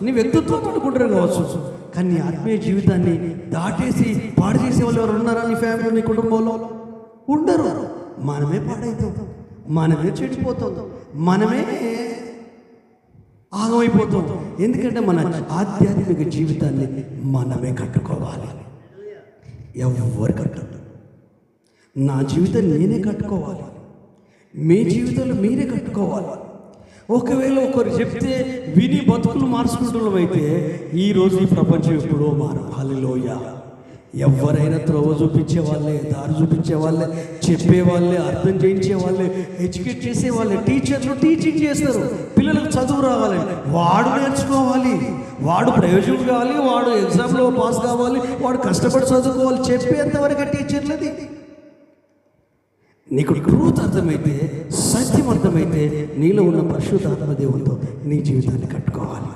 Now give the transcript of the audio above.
నీ వ్యక్తిత్వం అనుకుంటారు కావచ్చు, కానీ నీ ఆత్మీయ జీవితాన్ని దాటేసి పాడు చేసే వాళ్ళు ఎవరు ఉన్నారా నీ ఫ్యామిలీ, నీ కుటుంబంలో? ఉండరు. మనమే పాడైతాం, మనమే చెడిపోతాం, మనమే ఆగమైపోతాం. ఎందుకంటే మన ఆధ్యాత్మిక జీవితాన్ని మనమే కట్టుకోవాలి. ఎవరు కట్టరు. నా జీవితాన్ని నేనే కట్టుకోవాలి, మీ జీవితంలో మీరే కట్టుకోవాలి. ఒకవేళ ఒకరు చెప్తే విని బతుకులు మార్చుకుంటున్నాం అయితే ఈరోజు ఈ ప్రపంచం ఎప్పుడో మారం. హల్లెలూయా. ఎవరైనా త్రోవ చూపించే వాళ్ళే, దారి చూపించే వాళ్ళే, చెప్పేవాళ్ళే, అర్థం చేయించే వాళ్ళే, ఎడ్యుకేట్ చేసే వాళ్ళే, టీచర్లు టీచింగ్ చేస్తారు. పిల్లలకు చదువు రావాలి, వాడు నేర్చుకోవాలి, వాడు ప్రయోజనం కావాలి, వాడు ఎగ్జామ్లో పాస్ కావాలి, వాడు కష్టపడి చదువుకోవాలి. చెప్పేంతవరకు టీచర్లది. నీకు ట్రూత్ అర్థమైతే, సత్యం అర్థమైతే నీలో ఉన్న పరిశుద్ధాత్మ దేవునితో నీ జీవితాన్ని కట్టుకోవాలి.